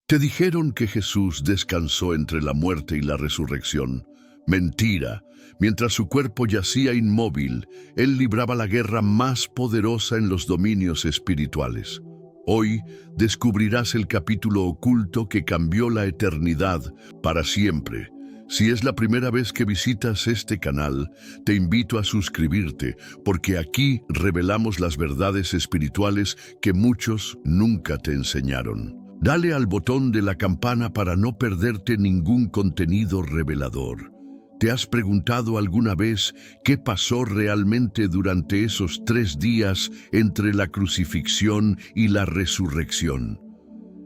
Te dijeron que Jesús descansó entre la muerte y la resurrección. Mentira. Mientras su cuerpo yacía inmóvil, Él libraba la guerra más poderosa en los dominios espirituales. Hoy descubrirás el capítulo oculto que cambió la eternidad para siempre. Si es la primera vez que visitas este canal, te invito a suscribirte, porque aquí revelamos las verdades espirituales que muchos nunca te enseñaron. Dale al botón de la campana para no perderte ningún contenido revelador. ¿Te has preguntado alguna vez qué pasó realmente durante esos 3 días entre la crucifixión y la resurrección?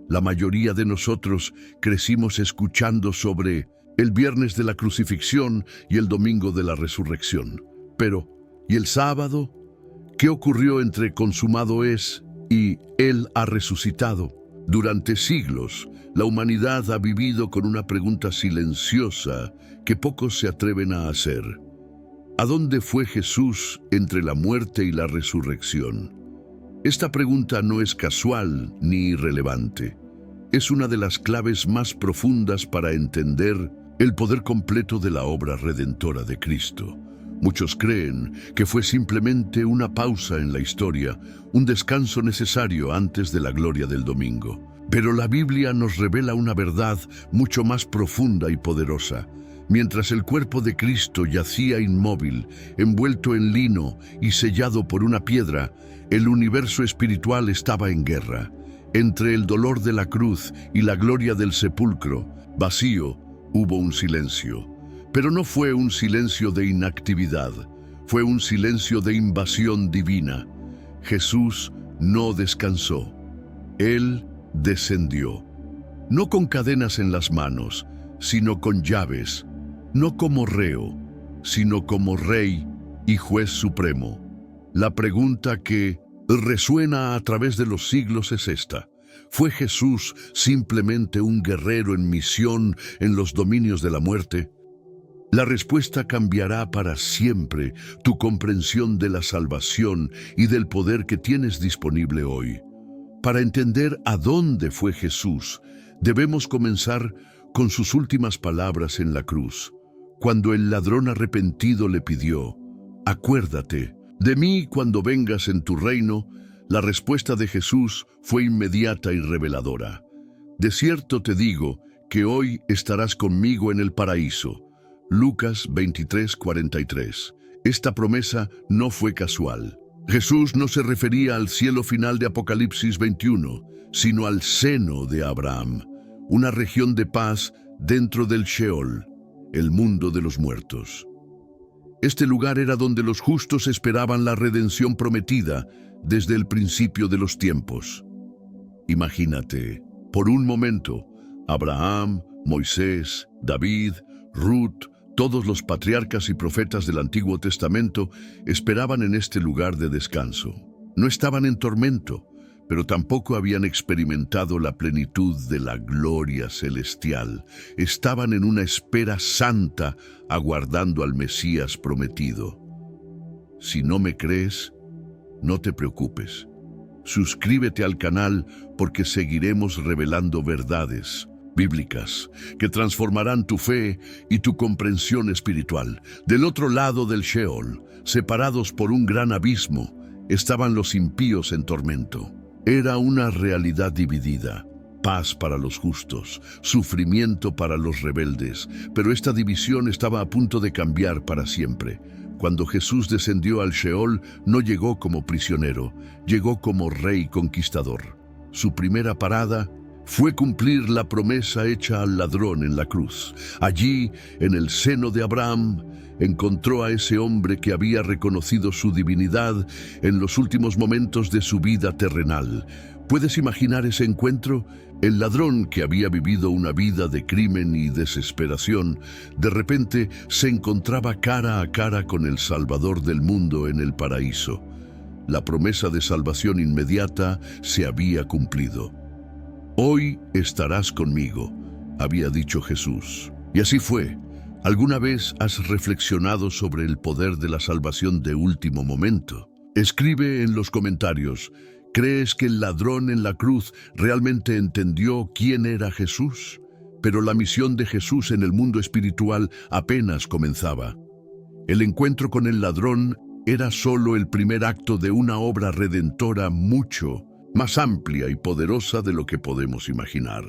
La mayoría de nosotros crecimos escuchando sobre el viernes de la crucifixión y el domingo de la resurrección. Pero, ¿y el sábado? ¿Qué ocurrió entre consumado es y Él ha resucitado? Durante siglos, la humanidad ha vivido con una pregunta silenciosa que pocos se atreven a hacer. ¿A dónde fue Jesús entre la muerte y la resurrección? Esta pregunta no es casual ni irrelevante. Es una de las claves más profundas para entender el poder completo de la obra redentora de Cristo. Muchos creen que fue simplemente una pausa en la historia, un descanso necesario antes de la gloria del domingo. Pero la Biblia nos revela una verdad mucho más profunda y poderosa. Mientras el cuerpo de Cristo yacía inmóvil, envuelto en lino y sellado por una piedra, el universo espiritual estaba en guerra. Entre el dolor de la cruz y la gloria del sepulcro, vacío, hubo un silencio. Pero no fue un silencio de inactividad, fue un silencio de invasión divina. Jesús no descansó. Él descendió. No con cadenas en las manos, sino con llaves. No como reo, sino como rey y juez supremo. La pregunta que resuena a través de los siglos es esta: ¿fue Jesús simplemente un guerrero en misión en los dominios de la muerte? La respuesta cambiará para siempre tu comprensión de la salvación y del poder que tienes disponible hoy. Para entender a dónde fue Jesús, debemos comenzar con sus últimas palabras en la cruz, cuando el ladrón arrepentido le pidió: «Acuérdate de mí cuando vengas en tu reino». La respuesta de Jesús fue inmediata y reveladora: «De cierto te digo que hoy estarás conmigo en el paraíso». Lucas 23:43. Esta promesa no fue casual. Jesús no se refería al cielo final de Apocalipsis 21, sino al seno de Abraham, una región de paz dentro del Sheol, el mundo de los muertos. Este lugar era donde los justos esperaban la redención prometida desde el principio de los tiempos. Imagínate, por un momento, Abraham, Moisés, David, Ruth, todos los patriarcas y profetas del Antiguo Testamento esperaban en este lugar de descanso. No estaban en tormento, pero tampoco habían experimentado la plenitud de la gloria celestial. Estaban en una espera santa, aguardando al Mesías prometido. Si no me crees, no te preocupes. Suscríbete al canal porque seguiremos revelando verdades bíblicas que transformarán tu fe y tu comprensión espiritual. Del otro lado del Sheol, separados por un gran abismo, estaban los impíos en tormento. Era una realidad dividida: paz para los justos, sufrimiento para los rebeldes. Pero esta división estaba a punto de cambiar para siempre. Cuando Jesús descendió al Sheol, no llegó como prisionero, llegó como rey conquistador. Su primera parada fue cumplir la promesa hecha al ladrón en la cruz. Allí, en el seno de Abraham, encontró a ese hombre que había reconocido su divinidad en los últimos momentos de su vida terrenal. ¿Puedes imaginar ese encuentro? El ladrón, que había vivido una vida de crimen y desesperación, de repente se encontraba cara a cara con el Salvador del mundo en el paraíso. La promesa de salvación inmediata se había cumplido. «Hoy estarás conmigo», había dicho Jesús. Y así fue. ¿Alguna vez has reflexionado sobre el poder de la salvación de último momento? Escribe en los comentarios: ¿Crees que el ladrón en la cruz realmente entendió quién era Jesús? Pero la misión de Jesús en el mundo espiritual apenas comenzaba. El encuentro con el ladrón era solo el primer acto de una obra redentora mucho más amplia y poderosa de lo que podemos imaginar.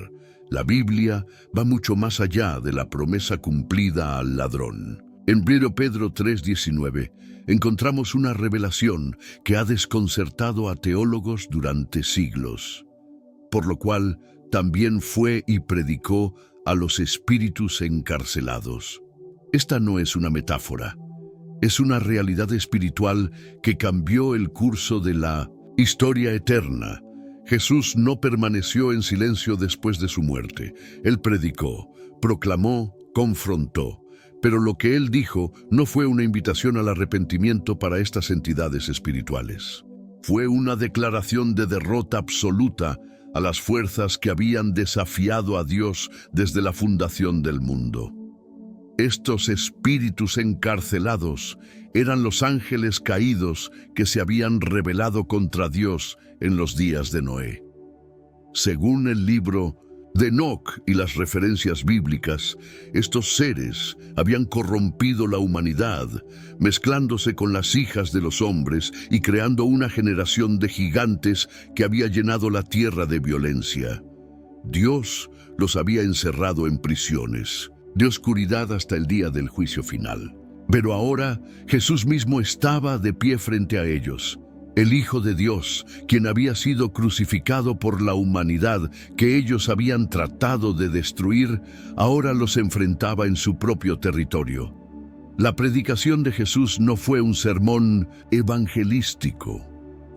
La Biblia va mucho más allá de la promesa cumplida al ladrón. En 1 Pedro 3:19 encontramos una revelación que ha desconcertado a teólogos durante siglos, por lo cual también fue y predicó a los espíritus encarcelados. Esta no es una metáfora, es una realidad espiritual que cambió el curso de la historia eterna. Jesús no permaneció en silencio después de su muerte. Él predicó, proclamó, confrontó. Pero lo que él dijo no fue una invitación al arrepentimiento para estas entidades espirituales. Fue una declaración de derrota absoluta a las fuerzas que habían desafiado a Dios desde la fundación del mundo. Estos espíritus encarcelados eran los ángeles caídos que se habían rebelado contra Dios en los días de Noé. Según el libro de Enoc y las referencias bíblicas, estos seres habían corrompido la humanidad, mezclándose con las hijas de los hombres y creando una generación de gigantes que había llenado la tierra de violencia. Dios los había encerrado en prisiones, de oscuridad hasta el día del juicio final. Pero ahora Jesús mismo estaba de pie frente a ellos. El Hijo de Dios, quien había sido crucificado por la humanidad que ellos habían tratado de destruir, ahora los enfrentaba en su propio territorio. La predicación de Jesús no fue un sermón evangelístico,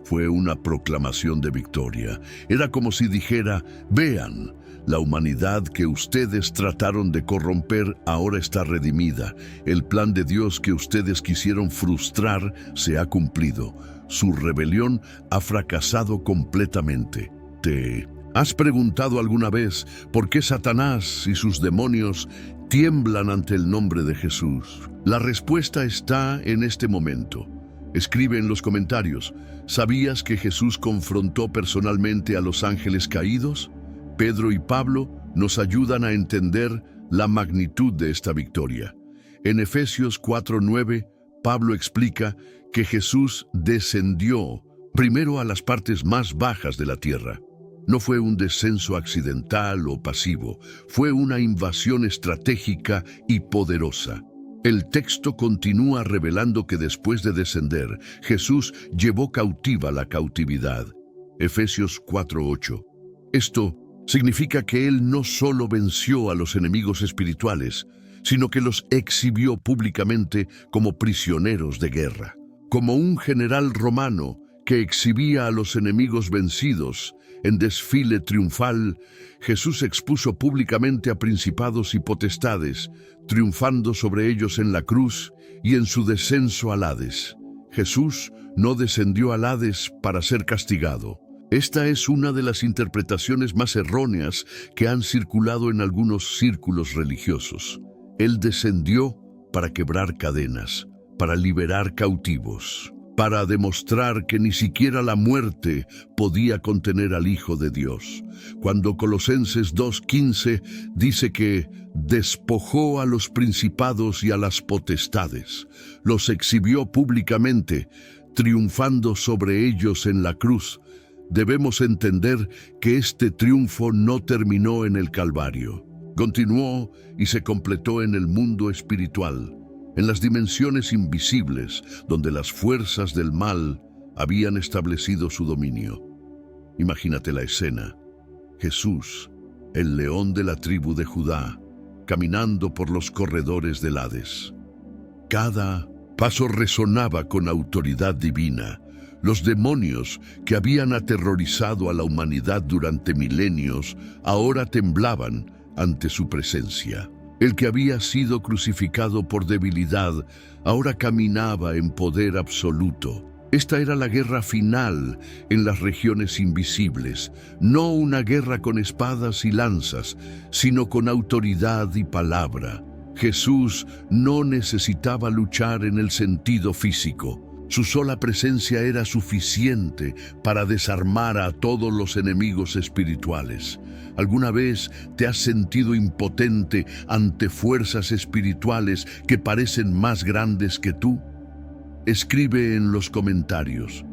fue una proclamación de victoria. Era como si dijera: vean, la humanidad que ustedes trataron de corromper ahora está redimida. El plan de Dios que ustedes quisieron frustrar se ha cumplido. Su rebelión ha fracasado completamente. ¿Te has preguntado alguna vez por qué Satanás y sus demonios tiemblan ante el nombre de Jesús? La respuesta está en este momento. Escribe en los comentarios: ¿sabías que Jesús confrontó personalmente a los ángeles caídos? Pedro y Pablo nos ayudan a entender la magnitud de esta victoria. En Efesios 4:9, Pablo explica que Jesús descendió primero a las partes más bajas de la tierra. No fue un descenso accidental o pasivo, fue una invasión estratégica y poderosa. El texto continúa revelando que después de descender, Jesús llevó cautiva la cautividad. Efesios 4:8. Esto significa que Él no solo venció a los enemigos espirituales, sino que los exhibió públicamente como prisioneros de guerra. Como un general romano que exhibía a los enemigos vencidos en desfile triunfal, Jesús expuso públicamente a principados y potestades, triunfando sobre ellos en la cruz y en su descenso al Hades. Jesús no descendió al Hades para ser castigado. Esta es una de las interpretaciones más erróneas que han circulado en algunos círculos religiosos. Él descendió para quebrar cadenas, para liberar cautivos, para demostrar que ni siquiera la muerte podía contener al Hijo de Dios. Cuando Colosenses 2:15 dice que despojó a los principados y a las potestades, los exhibió públicamente, triunfando sobre ellos en la cruz, debemos entender que este triunfo no terminó en el Calvario. Continuó y se completó en el mundo espiritual, en las dimensiones invisibles donde las fuerzas del mal habían establecido su dominio. Imagínate la escena: Jesús, el león de la tribu de Judá, caminando por los corredores del Hades. Cada paso resonaba con autoridad divina. Los demonios que habían aterrorizado a la humanidad durante milenios ahora temblaban ante su presencia. El que había sido crucificado por debilidad ahora caminaba en poder absoluto. Esta era la guerra final en las regiones invisibles, no una guerra con espadas y lanzas, sino con autoridad y palabra. Jesús no necesitaba luchar en el sentido físico. Su sola presencia era suficiente para desarmar a todos los enemigos espirituales. ¿Alguna vez te has sentido impotente ante fuerzas espirituales que parecen más grandes que tú? Escribe en los comentarios.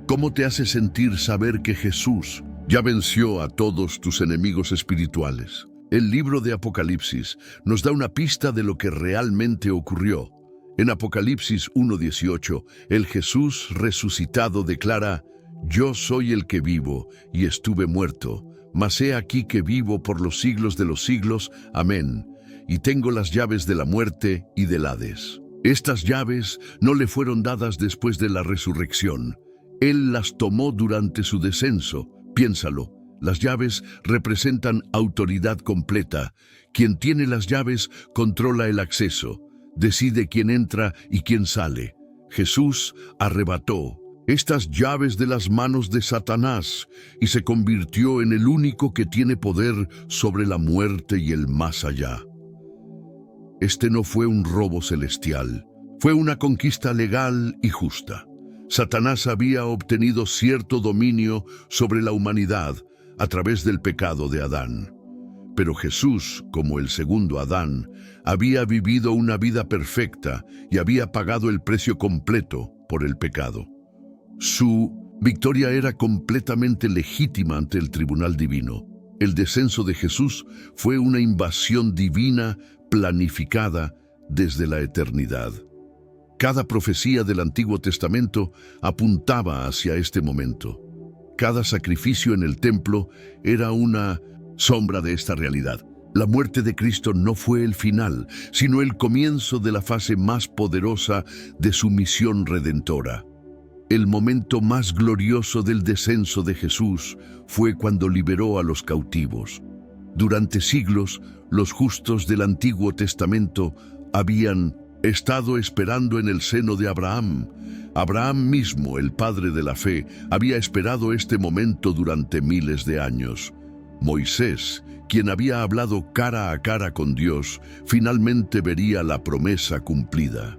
¿Cómo te hace sentir saber que Jesús ya venció a todos tus enemigos espirituales? El libro de Apocalipsis nos da una pista de lo que realmente ocurrió. En Apocalipsis 1:18, el Jesús resucitado declara: «Yo soy el que vivo y estuve muerto, mas he aquí que vivo por los siglos de los siglos. Amén. Y tengo las llaves de la muerte y del Hades». Estas llaves no le fueron dadas después de la resurrección. Él las tomó durante su descenso. Piénsalo, las llaves representan autoridad completa. Quien tiene las llaves controla el acceso, decide quién entra y quién sale. Jesús arrebató estas llaves de las manos de Satanás y se convirtió en el único que tiene poder sobre la muerte y el más allá. Este no fue un robo celestial, fue una conquista legal y justa. Satanás había obtenido cierto dominio sobre la humanidad a través del pecado de Adán. Pero Jesús, como el segundo Adán, había vivido una vida perfecta y había pagado el precio completo por el pecado. Su victoria era completamente legítima ante el tribunal divino. El descenso de Jesús fue una invasión divina planificada desde la eternidad. Cada profecía del Antiguo Testamento apuntaba hacia este momento. Cada sacrificio en el templo era una sombra de esta realidad. La muerte de Cristo no fue el final, sino el comienzo de la fase más poderosa de su misión redentora. El momento más glorioso del descenso de Jesús fue cuando liberó a los cautivos. Durante siglos, los justos del Antiguo Testamento habían estado esperando en el seno de Abraham. Abraham mismo, el padre de la fe, había esperado este momento durante miles de años. Moisés, quien había hablado cara a cara con Dios, finalmente vería la promesa cumplida.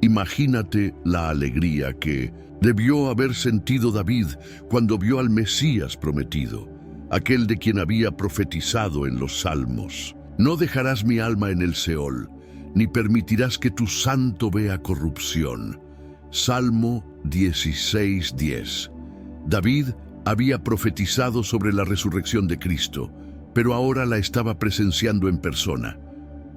Imagínate la alegría que debió haber sentido David cuando vio al Mesías prometido, aquel de quien había profetizado en los Salmos. No dejarás mi alma en el Seol, ni permitirás que tu santo vea corrupción. Salmo 16:10. David había profetizado sobre la resurrección de Cristo, pero ahora la estaba presenciando en persona.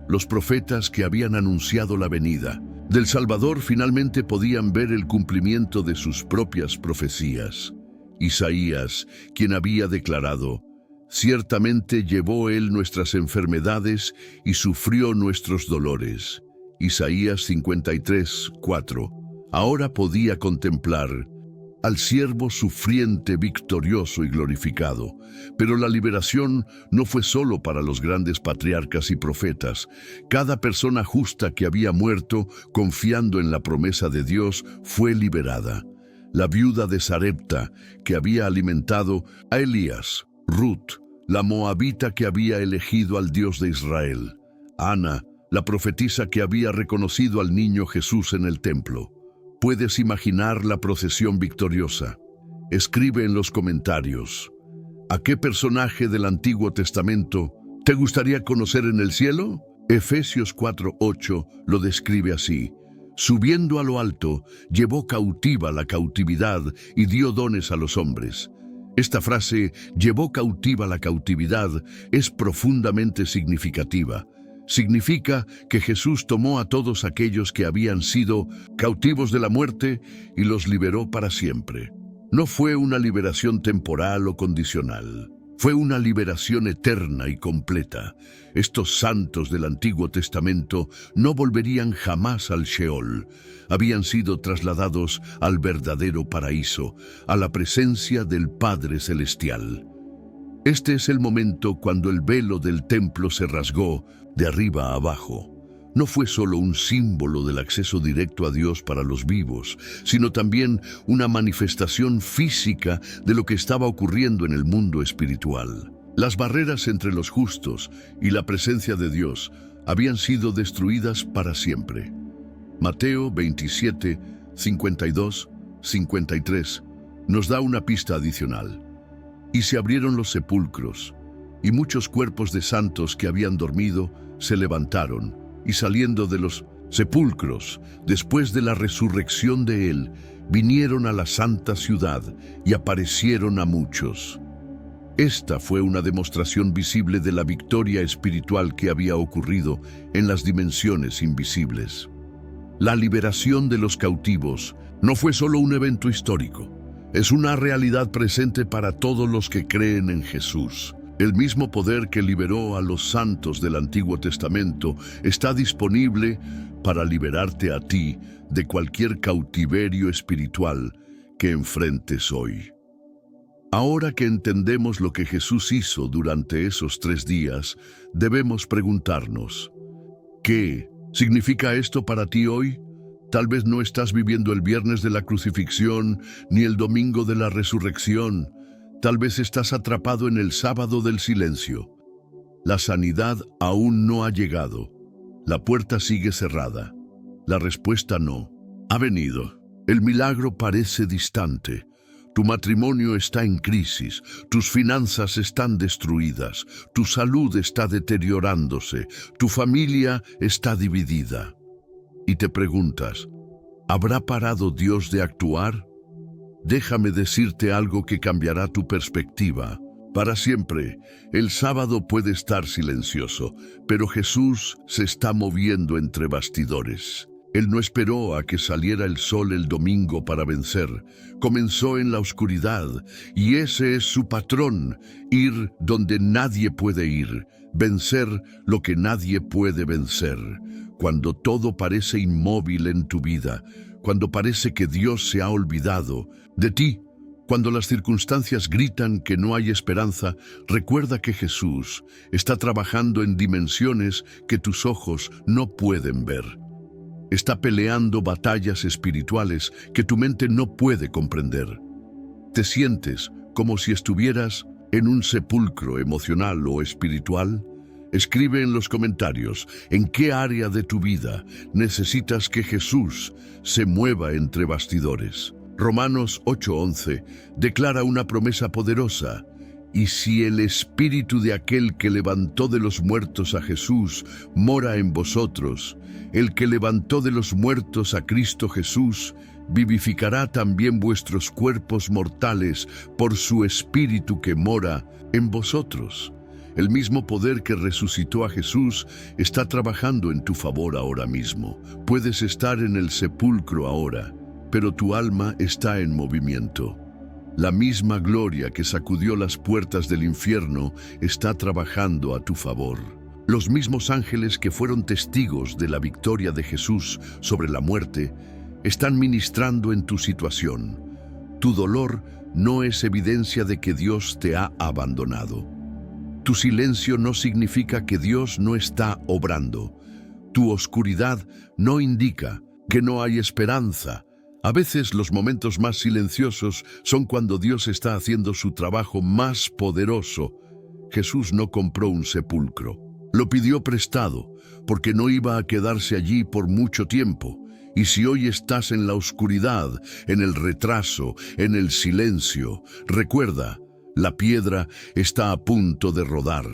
Los profetas que habían anunciado la venida del Salvador finalmente podían ver el cumplimiento de sus propias profecías. Isaías, quien había declarado: «Ciertamente llevó él nuestras enfermedades y sufrió nuestros dolores». Isaías 53:4. Ahora podía contemplar al siervo sufriente, victorioso y glorificado. Pero la liberación no fue solo para los grandes patriarcas y profetas. Cada persona justa que había muerto, confiando en la promesa de Dios, fue liberada. La viuda de Sarepta, que había alimentado a Elías; Ruth, la moabita que había elegido al Dios de Israel; Ana, la profetisa que había reconocido al niño Jesús en el templo. ¿Puedes imaginar la procesión victoriosa? Escribe en los comentarios: ¿a qué personaje del Antiguo Testamento te gustaría conocer en el cielo? Efesios 4:8 lo describe así: «Subiendo a lo alto, llevó cautiva la cautividad y dio dones a los hombres». Esta frase, «llevó cautiva la cautividad», es profundamente significativa. Significa que Jesús tomó a todos aquellos que habían sido cautivos de la muerte y los liberó para siempre. No fue una liberación temporal o condicional. Fue una liberación eterna y completa. Estos santos del Antiguo Testamento no volverían jamás al Sheol. Habían sido trasladados al verdadero paraíso, a la presencia del Padre Celestial. Este es el momento cuando el velo del templo se rasgó de arriba a abajo. No fue solo un símbolo del acceso directo a Dios para los vivos, sino también una manifestación física de lo que estaba ocurriendo en el mundo espiritual. Las barreras entre los justos y la presencia de Dios habían sido destruidas para siempre. Mateo 27, 52, 53 nos da una pista adicional. Y se abrieron los sepulcros, y muchos cuerpos de santos que habían dormido se levantaron, y saliendo de los sepulcros, después de la resurrección de él, vinieron a la santa ciudad y aparecieron a muchos. Esta fue una demostración visible de la victoria espiritual que había ocurrido en las dimensiones invisibles. La liberación de los cautivos no fue solo un evento histórico, es una realidad presente para todos los que creen en Jesús. El mismo poder que liberó a los santos del Antiguo Testamento está disponible para liberarte a ti de cualquier cautiverio espiritual que enfrentes hoy. Ahora que entendemos lo que Jesús hizo durante esos 3 días, debemos preguntarnos, ¿qué significa esto para ti hoy? Tal vez no estás viviendo el viernes de la crucifixión ni el domingo de la resurrección. Tal vez estás atrapado en el sábado del silencio. La sanidad aún no ha llegado. La puerta sigue cerrada. La respuesta no. Ha venido. El milagro parece distante. Tu matrimonio está en crisis, tus finanzas están destruidas, tu salud está deteriorándose, tu familia está dividida. Y te preguntas, ¿habrá parado Dios de actuar? Déjame decirte algo que cambiará tu perspectiva. Para siempre, el sábado puede estar silencioso, pero Jesús se está moviendo entre bastidores. Él no esperó a que saliera el sol el domingo para vencer. Comenzó en la oscuridad, y ese es su patrón, ir donde nadie puede ir, vencer lo que nadie puede vencer. Cuando todo parece inmóvil en tu vida, cuando parece que Dios se ha olvidado de ti, cuando las circunstancias gritan que no hay esperanza, recuerda que Jesús está trabajando en dimensiones que tus ojos no pueden ver. Está peleando batallas espirituales que tu mente no puede comprender. ¿Te sientes como si estuvieras en un sepulcro emocional o espiritual? Escribe en los comentarios en qué área de tu vida necesitas que Jesús se mueva entre bastidores. Romanos 8:11 declara una promesa poderosa. Y si el espíritu de aquel que levantó de los muertos a Jesús mora en vosotros, el que levantó de los muertos a Cristo Jesús vivificará también vuestros cuerpos mortales por su espíritu que mora en vosotros. El mismo poder que resucitó a Jesús está trabajando en tu favor ahora mismo. Puedes estar en el sepulcro ahora, pero tu alma está en movimiento. La misma gloria que sacudió las puertas del infierno está trabajando a tu favor. Los mismos ángeles que fueron testigos de la victoria de Jesús sobre la muerte están ministrando en tu situación. Tu dolor no es evidencia de que Dios te ha abandonado. Tu silencio no significa que Dios no está obrando. Tu oscuridad no indica que no hay esperanza. A veces los momentos más silenciosos son cuando Dios está haciendo su trabajo más poderoso. Jesús no compró un sepulcro. Lo pidió prestado, porque no iba a quedarse allí por mucho tiempo. Y si hoy estás en la oscuridad, en el retraso, en el silencio, recuerda, la piedra está a punto de rodar.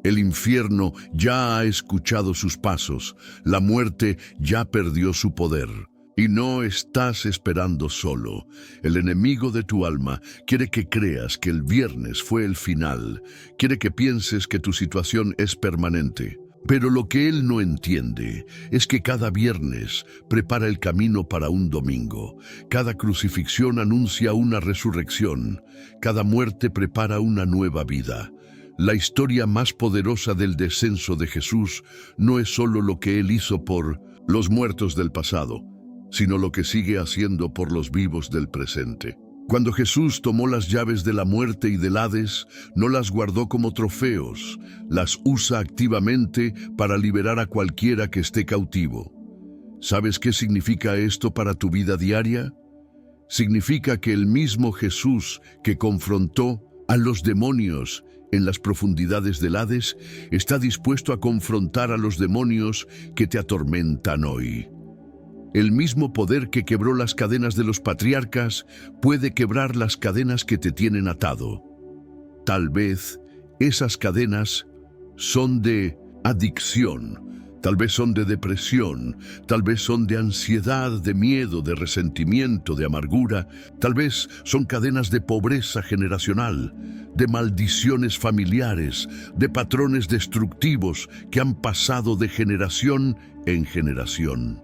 El infierno ya ha escuchado sus pasos, la muerte ya perdió su poder. Y no estás esperando solo. El enemigo de tu alma quiere que creas que el viernes fue el final. Quiere que pienses que tu situación es permanente. Pero lo que él no entiende es que cada viernes prepara el camino para un domingo. Cada crucifixión anuncia una resurrección. Cada muerte prepara una nueva vida. La historia más poderosa del descenso de Jesús no es solo lo que él hizo por los muertos del pasado, sino lo que sigue haciendo por los vivos del presente. Cuando Jesús tomó las llaves de la muerte y del Hades, no las guardó como trofeos, las usa activamente para liberar a cualquiera que esté cautivo. ¿Sabes qué significa esto para tu vida diaria? Significa que el mismo Jesús que confrontó a los demonios en las profundidades del Hades está dispuesto a confrontar a los demonios que te atormentan hoy. El mismo poder que quebró las cadenas de los patriarcas puede quebrar las cadenas que te tienen atado. Tal vez esas cadenas son de adicción, tal vez son de depresión, tal vez son de ansiedad, de miedo, de resentimiento, de amargura, tal vez son cadenas de pobreza generacional, de maldiciones familiares, de patrones destructivos que han pasado de generación en generación.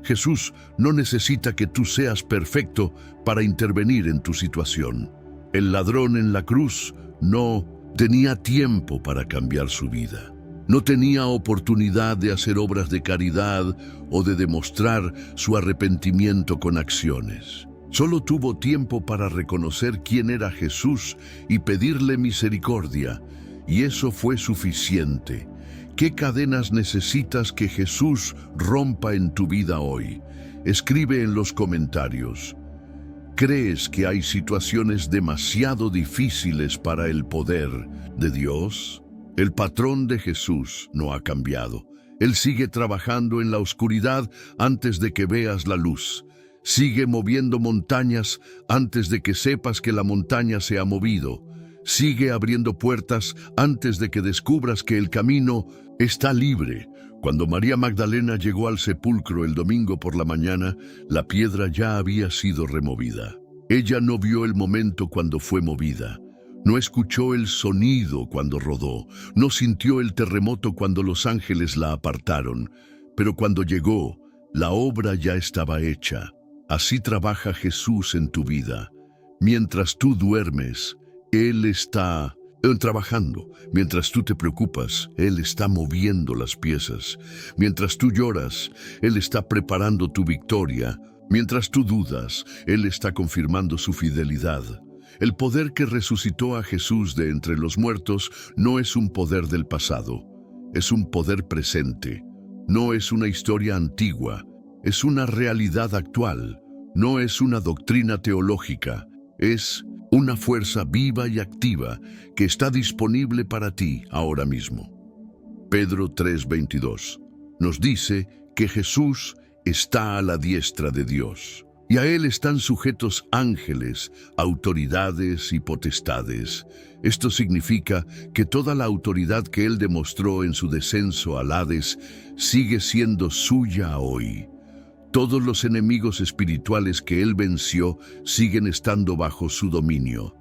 Jesús no necesita que tú seas perfecto para intervenir en tu situación. El ladrón en la cruz no tenía tiempo para cambiar su vida. No tenía oportunidad de hacer obras de caridad o de demostrar su arrepentimiento con acciones. Solo tuvo tiempo para reconocer quién era Jesús y pedirle misericordia, y eso fue suficiente. ¿Qué cadenas necesitas que Jesús rompa en tu vida hoy? Escribe en los comentarios. ¿Crees que hay situaciones demasiado difíciles para el poder de Dios? El patrón de Jesús no ha cambiado. Él sigue trabajando en la oscuridad antes de que veas la luz. Sigue moviendo montañas antes de que sepas que la montaña se ha movido. Sigue abriendo puertas antes de que descubras que el camino está libre. Cuando María Magdalena llegó al sepulcro el domingo por la mañana, la piedra ya había sido removida. Ella no vio el momento cuando fue movida. No escuchó el sonido cuando rodó. No sintió el terremoto cuando los ángeles la apartaron. Pero cuando llegó, la obra ya estaba hecha. Así trabaja Jesús en tu vida. Mientras tú duermes, Él está trabajando. Mientras tú te preocupas, Él está moviendo las piezas. Mientras tú lloras, Él está preparando tu victoria. Mientras tú dudas, Él está confirmando su fidelidad. El poder que resucitó a Jesús de entre los muertos no es un poder del pasado, es un poder presente. No es una historia antigua, es una realidad actual. No es una doctrina teológica, es una fuerza viva y activa que está disponible para ti ahora mismo. Pedro 3:22 nos dice que Jesús está a la diestra de Dios, y a Él están sujetos ángeles, autoridades y potestades. Esto significa que toda la autoridad que Él demostró en su descenso al Hades sigue siendo suya hoy. Todos los enemigos espirituales que Él venció siguen estando bajo su dominio.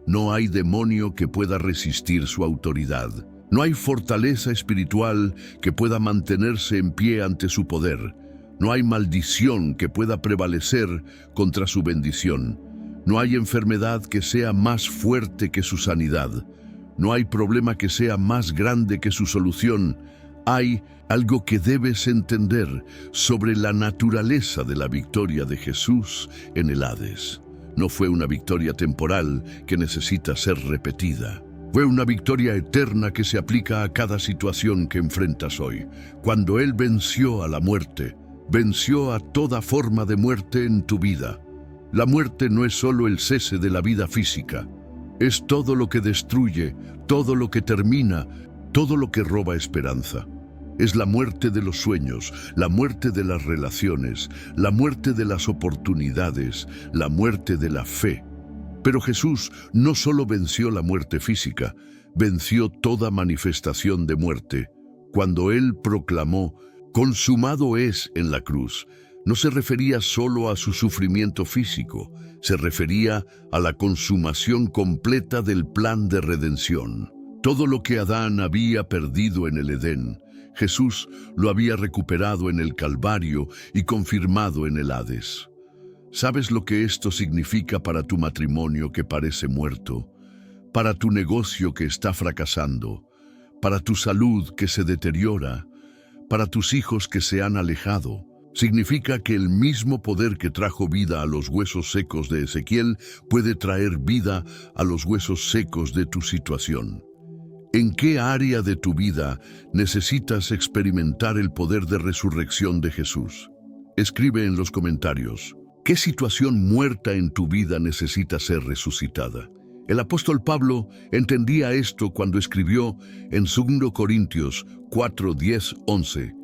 No hay demonio que pueda resistir su autoridad. No hay fortaleza espiritual que pueda mantenerse en pie ante su poder. No hay maldición que pueda prevalecer contra su bendición. No hay enfermedad que sea más fuerte que su sanidad. No hay problema que sea más grande que su solución. Hay algo que debes entender sobre la naturaleza de la victoria de Jesús en el Hades. No fue una victoria temporal que necesita ser repetida. Fue una victoria eterna que se aplica a cada situación que enfrentas hoy. Cuando Él venció a la muerte, venció a toda forma de muerte en tu vida. La muerte no es solo el cese de la vida física. Es todo lo que destruye, todo lo que termina, todo lo que roba esperanza. Es la muerte de los sueños, la muerte de las relaciones, la muerte de las oportunidades, la muerte de la fe. Pero Jesús no solo venció la muerte física, venció toda manifestación de muerte. Cuando Él proclamó, "Consumado es" en la cruz, no se refería solo a su sufrimiento físico, se refería a la consumación completa del plan de redención. Todo lo que Adán había perdido en el Edén, Jesús lo había recuperado en el Calvario y confirmado en el Hades. ¿Sabes lo que esto significa para tu matrimonio que parece muerto? Para tu negocio que está fracasando, para tu salud que se deteriora, para tus hijos que se han alejado. Significa que el mismo poder que trajo vida a los huesos secos de Ezequiel puede traer vida a los huesos secos de tu situación. ¿En qué área de tu vida necesitas experimentar el poder de resurrección de Jesús? Escribe en los comentarios, ¿qué situación muerta en tu vida necesita ser resucitada? El apóstol Pablo entendía esto cuando escribió en 2 Corintios 4, 10, 11.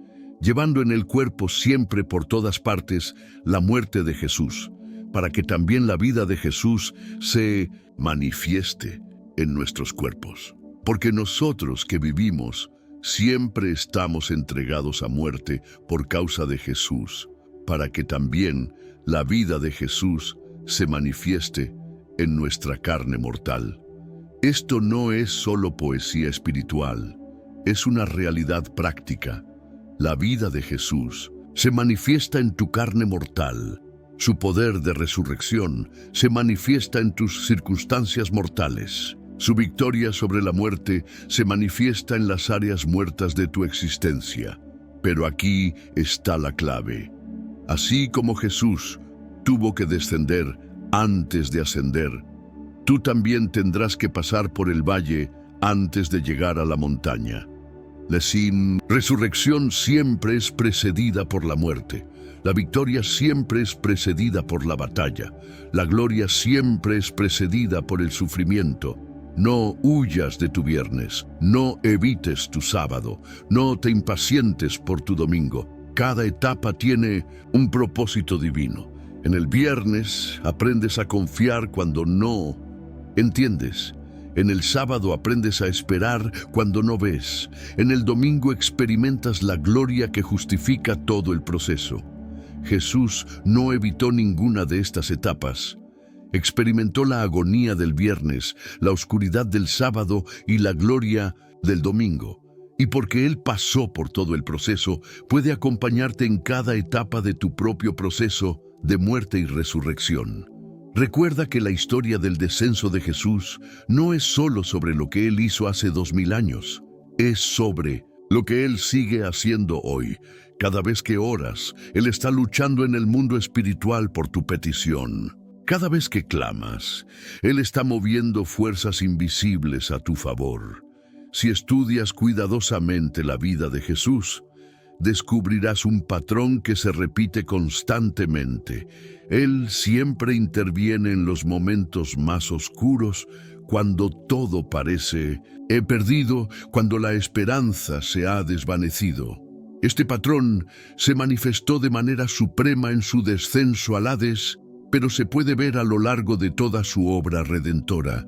llevando en el cuerpo siempre por todas partes la muerte de Jesús, para que también la vida de Jesús se manifieste en nuestros cuerpos. Porque nosotros que vivimos siempre estamos entregados a muerte por causa de Jesús, para que también la vida de Jesús se manifieste en nuestra carne mortal. Esto no es solo poesía espiritual, es una realidad práctica. La vida de Jesús se manifiesta en tu carne mortal. Su poder de resurrección se manifiesta en tus circunstancias mortales. Su victoria sobre la muerte se manifiesta en las áreas muertas de tu existencia. Pero aquí está la clave. Así como Jesús tuvo que descender antes de ascender, tú también tendrás que pasar por el valle antes de llegar a la montaña. La resurrección siempre es precedida por la muerte. La victoria siempre es precedida por la batalla. La gloria siempre es precedida por el sufrimiento. No huyas de tu viernes, no evites tu sábado, no te impacientes por tu domingo. Cada etapa tiene un propósito divino. En el viernes aprendes a confiar cuando no entiendes. En el sábado aprendes a esperar cuando no ves. En el domingo experimentas la gloria que justifica todo el proceso. Jesús no evitó ninguna de estas etapas. Experimentó la agonía del viernes, la oscuridad del sábado y la gloria del domingo. Y porque Él pasó por todo el proceso, puede acompañarte en cada etapa de tu propio proceso de muerte y resurrección. Recuerda que la historia del descenso de Jesús no es solo sobre lo que Él hizo hace 2000 años, es sobre lo que Él sigue haciendo hoy. Cada vez que oras, Él está luchando en el mundo espiritual por tu petición. Cada vez que clamas, Él está moviendo fuerzas invisibles a tu favor. Si estudias cuidadosamente la vida de Jesús, descubrirás un patrón que se repite constantemente. Él siempre interviene en los momentos más oscuros, cuando todo parece perdido, cuando la esperanza se ha desvanecido. Este patrón se manifestó de manera suprema en su descenso al Hades, pero se puede ver a lo largo de toda su obra redentora.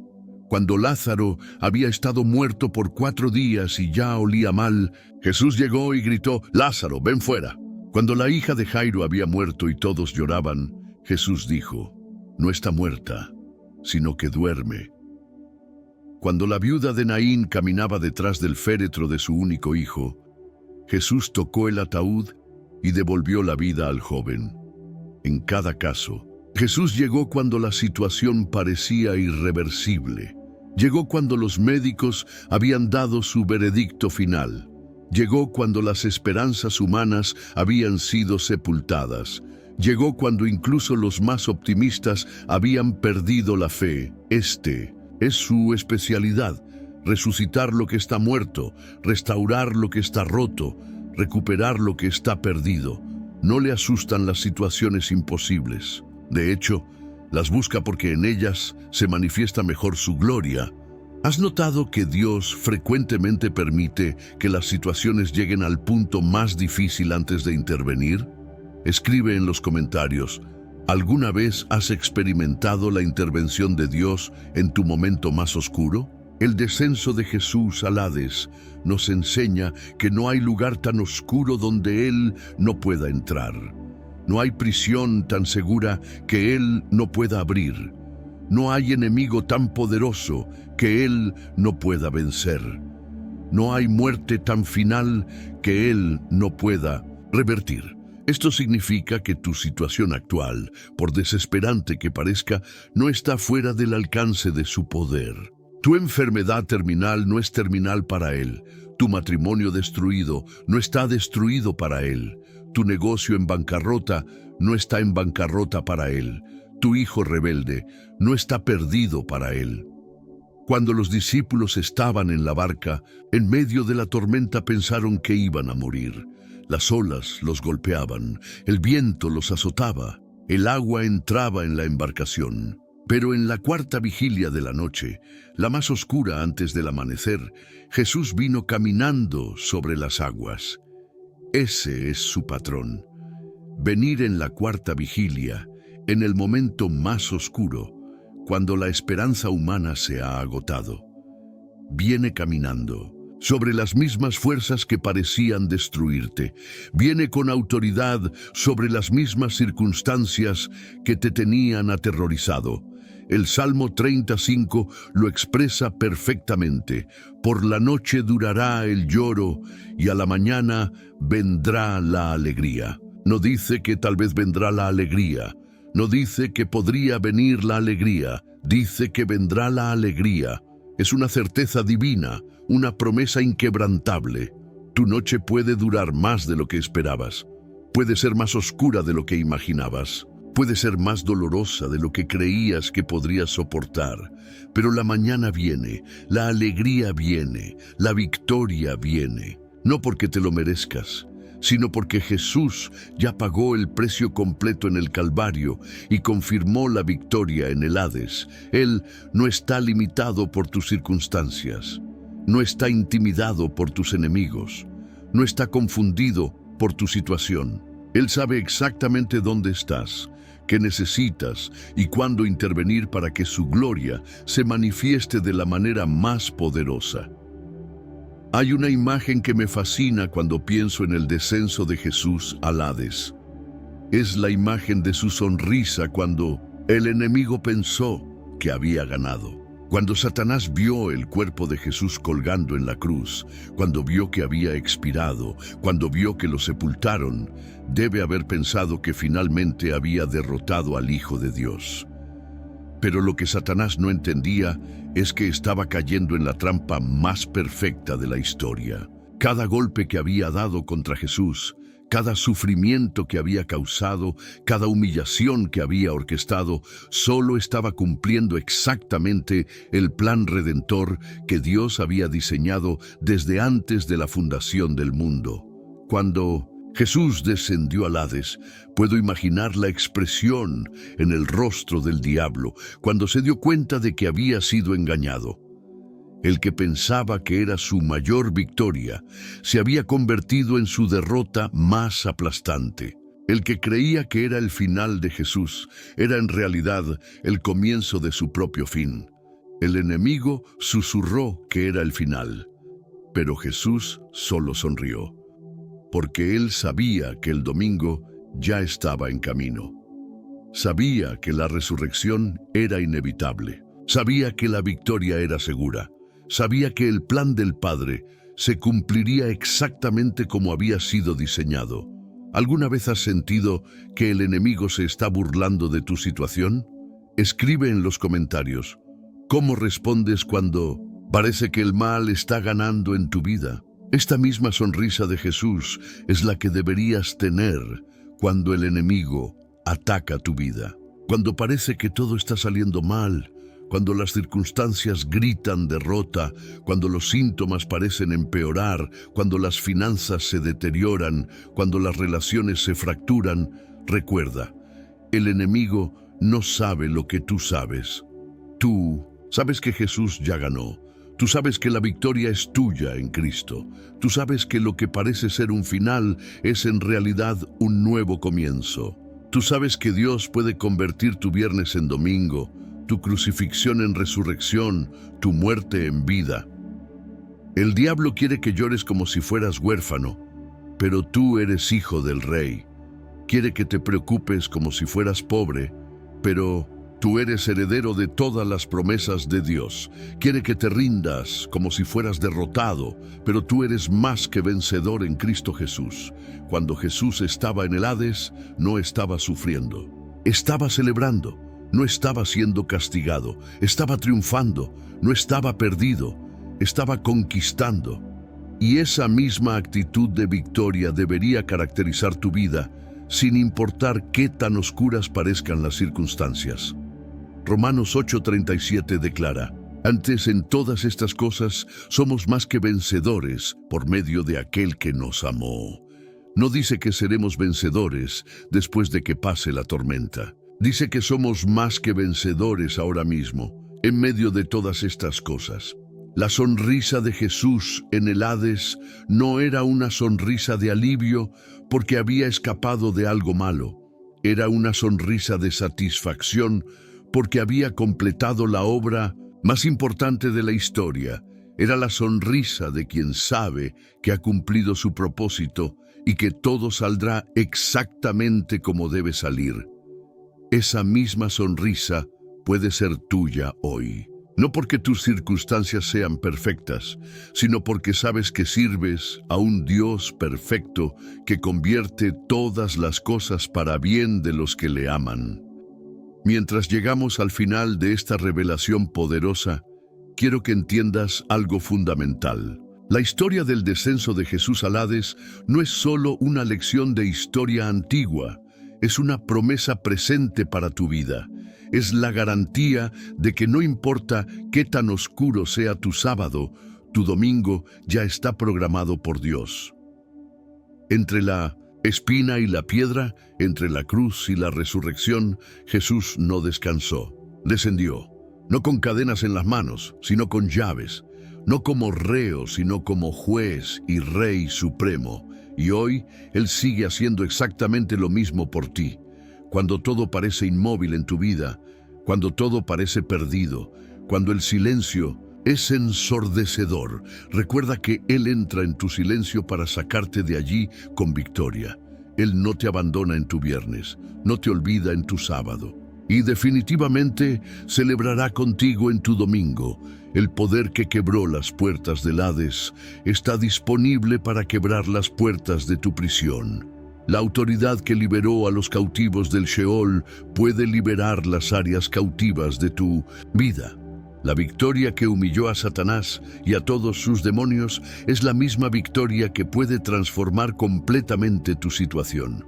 Cuando Lázaro había estado muerto por 4 días y ya olía mal, Jesús llegó y gritó: «Lázaro, ven fuera». Cuando la hija de Jairo había muerto y todos lloraban, Jesús dijo: «No está muerta, sino que duerme». Cuando la viuda de Naín caminaba detrás del féretro de su único hijo, Jesús tocó el ataúd y devolvió la vida al joven. En cada caso, Jesús llegó cuando la situación parecía irreversible. Llegó cuando los médicos habían dado su veredicto final. Llegó cuando las esperanzas humanas habían sido sepultadas. Llegó cuando incluso los más optimistas habían perdido la fe. Este es su especialidad: resucitar lo que está muerto, restaurar lo que está roto, recuperar lo que está perdido. No le asustan las situaciones imposibles. De hecho, las busca porque en ellas se manifiesta mejor su gloria. ¿Has notado que Dios frecuentemente permite que las situaciones lleguen al punto más difícil antes de intervenir? Escribe en los comentarios: ¿alguna vez has experimentado la intervención de Dios en tu momento más oscuro? El descenso de Jesús al Hades nos enseña que no hay lugar tan oscuro donde Él no pueda entrar. No hay prisión tan segura que Él no pueda abrir. No hay enemigo tan poderoso que Él no pueda vencer. No hay muerte tan final que Él no pueda revertir. Esto significa que tu situación actual, por desesperante que parezca, no está fuera del alcance de su poder. Tu enfermedad terminal no es terminal para Él. Tu matrimonio destruido no está destruido para Él. Tu negocio en bancarrota no está en bancarrota para Él. Tu hijo rebelde no está perdido para Él. Cuando los discípulos estaban en la barca, en medio de la tormenta pensaron que iban a morir. Las olas los golpeaban, el viento los azotaba, el agua entraba en la embarcación. Pero en la 4ª vigilia de la noche, la más oscura antes del amanecer, Jesús vino caminando sobre las aguas. Ese es su patrón. Venir en la cuarta vigilia, en el momento más oscuro, cuando la esperanza humana se ha agotado. Viene caminando sobre las mismas fuerzas que parecían destruirte. Viene con autoridad sobre las mismas circunstancias que te tenían aterrorizado. El Salmo 35 lo expresa perfectamente. Por la noche durará el lloro y a la mañana vendrá la alegría. No dice que tal vez vendrá la alegría. No dice que podría venir la alegría. Dice que vendrá la alegría. Es una certeza divina, una promesa inquebrantable. Tu noche puede durar más de lo que esperabas. Puede ser más oscura de lo que imaginabas. Puede ser más dolorosa de lo que creías que podrías soportar. Pero la mañana viene, la alegría viene, la victoria viene. No porque te lo merezcas, sino porque Jesús ya pagó el precio completo en el Calvario y confirmó la victoria en el Hades. Él no está limitado por tus circunstancias, no está intimidado por tus enemigos, no está confundido por tu situación. Él sabe exactamente dónde estás, qué necesitas y cuándo intervenir para que su gloria se manifieste de la manera más poderosa. Hay una imagen que me fascina cuando pienso en el descenso de Jesús al Hades. Es la imagen de su sonrisa cuando el enemigo pensó que había ganado. Cuando Satanás vio el cuerpo de Jesús colgando en la cruz, cuando vio que había expirado, cuando vio que lo sepultaron, debe haber pensado que finalmente había derrotado al Hijo de Dios. Pero lo que Satanás no entendía es que estaba cayendo en la trampa más perfecta de la historia. Cada golpe que había dado contra Jesús, cada sufrimiento que había causado, cada humillación que había orquestado, solo estaba cumpliendo exactamente el plan redentor que Dios había diseñado desde antes de la fundación del mundo. Cuando Jesús descendió al Hades, puedo imaginar la expresión en el rostro del diablo cuando se dio cuenta de que había sido engañado. El que pensaba que era su mayor victoria se había convertido en su derrota más aplastante. El que creía que era el final de Jesús era en realidad el comienzo de su propio fin. El enemigo susurró que era el final, pero Jesús solo sonrió, porque él sabía que el domingo ya estaba en camino. Sabía que la resurrección era inevitable. Sabía que la victoria era segura. Sabía que el plan del Padre se cumpliría exactamente como había sido diseñado. ¿Alguna vez has sentido que el enemigo se está burlando de tu situación? Escribe en los comentarios, ¿cómo respondes cuando parece que el mal está ganando en tu vida? Esta misma sonrisa de Jesús es la que deberías tener cuando el enemigo ataca tu vida. Cuando parece que todo está saliendo mal, cuando las circunstancias gritan derrota, cuando los síntomas parecen empeorar, cuando las finanzas se deterioran, cuando las relaciones se fracturan, recuerda, el enemigo no sabe lo que tú sabes. Tú sabes que Jesús ya ganó. Tú sabes que la victoria es tuya en Cristo. Tú sabes que lo que parece ser un final es en realidad un nuevo comienzo. Tú sabes que Dios puede convertir tu viernes en domingo, tu crucifixión en resurrección, tu muerte en vida. El diablo quiere que llores como si fueras huérfano, pero tú eres hijo del Rey. Quiere que te preocupes como si fueras pobre, pero tú eres heredero de todas las promesas de Dios. Quiere que te rindas como si fueras derrotado, pero tú eres más que vencedor en Cristo Jesús. Cuando Jesús estaba en el Hades, no estaba sufriendo. Estaba celebrando. No estaba siendo castigado, estaba triunfando, no estaba perdido, estaba conquistando. Y esa misma actitud de victoria debería caracterizar tu vida, sin importar qué tan oscuras parezcan las circunstancias. Romanos 8:37 declara, antes en todas estas cosas somos más que vencedores por medio de aquel que nos amó. No dice que seremos vencedores después de que pase la tormenta. Dice que somos más que vencedores ahora mismo, en medio de todas estas cosas. La sonrisa de Jesús en el Hades no era una sonrisa de alivio porque había escapado de algo malo. Era una sonrisa de satisfacción porque había completado la obra más importante de la historia. Era la sonrisa de quien sabe que ha cumplido su propósito y que todo saldrá exactamente como debe salir. Esa misma sonrisa puede ser tuya hoy. No porque tus circunstancias sean perfectas, sino porque sabes que sirves a un Dios perfecto que convierte todas las cosas para bien de los que le aman. Mientras llegamos al final de esta revelación poderosa, quiero que entiendas algo fundamental. La historia del descenso de Jesús al Hades no es solo una lección de historia antigua, es una promesa presente para tu vida. Es la garantía de que no importa qué tan oscuro sea tu sábado, tu domingo ya está programado por Dios. Entre la espina y la piedra, entre la cruz y la resurrección, Jesús no descansó. Descendió, no con cadenas en las manos, sino con llaves, no como reo, sino como juez y rey supremo. Y hoy Él sigue haciendo exactamente lo mismo por ti. Cuando todo parece inmóvil en tu vida, cuando todo parece perdido, cuando el silencio es ensordecedor, recuerda que Él entra en tu silencio para sacarte de allí con victoria. Él no te abandona en tu viernes, no te olvida en tu sábado. Y definitivamente celebrará contigo en tu domingo. El poder que quebró las puertas del Hades está disponible para quebrar las puertas de tu prisión. La autoridad que liberó a los cautivos del Sheol puede liberar las áreas cautivas de tu vida. La victoria que humilló a Satanás y a todos sus demonios es la misma victoria que puede transformar completamente tu situación.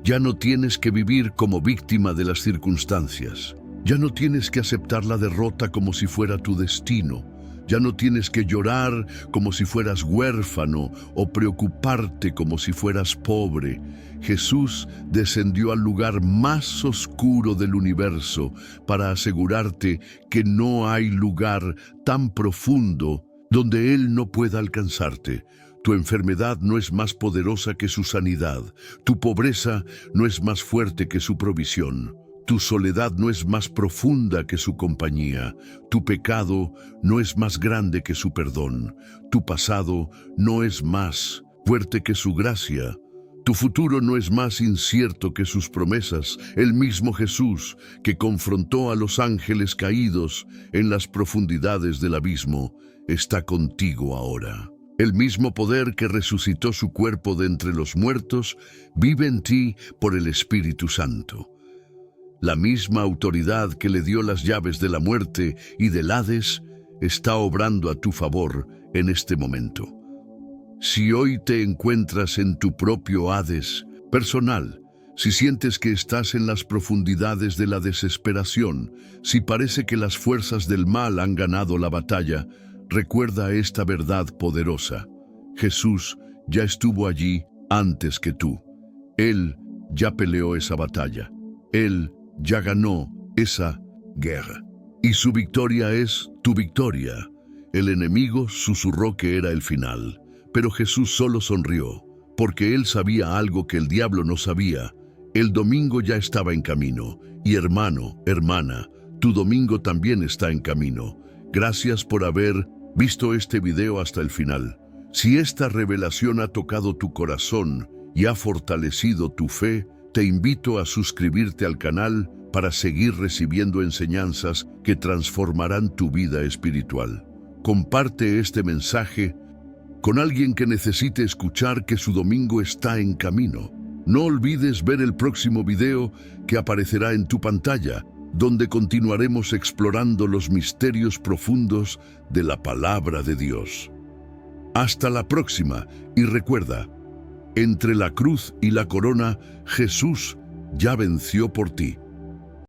Ya no tienes que vivir como víctima de las circunstancias. Ya no tienes que aceptar la derrota como si fuera tu destino. Ya no tienes que llorar como si fueras huérfano o preocuparte como si fueras pobre. Jesús descendió al lugar más oscuro del universo para asegurarte que no hay lugar tan profundo donde Él no pueda alcanzarte. Tu enfermedad no es más poderosa que su sanidad. Tu pobreza no es más fuerte que su provisión. Tu soledad no es más profunda que su compañía. Tu pecado no es más grande que su perdón. Tu pasado no es más fuerte que su gracia. Tu futuro no es más incierto que sus promesas. El mismo Jesús que confrontó a los ángeles caídos en las profundidades del abismo está contigo ahora. El mismo poder que resucitó su cuerpo de entre los muertos vive en ti por el Espíritu Santo. La misma autoridad que le dio las llaves de la muerte y del Hades está obrando a tu favor en este momento. Si hoy te encuentras en tu propio Hades personal, si sientes que estás en las profundidades de la desesperación, si parece que las fuerzas del mal han ganado la batalla, recuerda esta verdad poderosa. Jesús ya estuvo allí antes que tú. Él ya peleó esa batalla. Él ya ganó esa guerra. Y su victoria es tu victoria. El enemigo susurró que era el final, pero Jesús solo sonrió, porque Él sabía algo que el diablo no sabía. El domingo ya estaba en camino. Y hermano, hermana, tu domingo también está en camino. Gracias por haber visto este video hasta el final. Si esta revelación ha tocado tu corazón y ha fortalecido tu fe, te invito a suscribirte al canal para seguir recibiendo enseñanzas que transformarán tu vida espiritual. Comparte este mensaje con alguien que necesite escuchar que su domingo está en camino. No olvides ver el próximo video que aparecerá en tu pantalla, donde continuaremos explorando los misterios profundos de la palabra de Dios. Hasta la próxima, y recuerda, entre la cruz y la corona, Jesús ya venció por ti.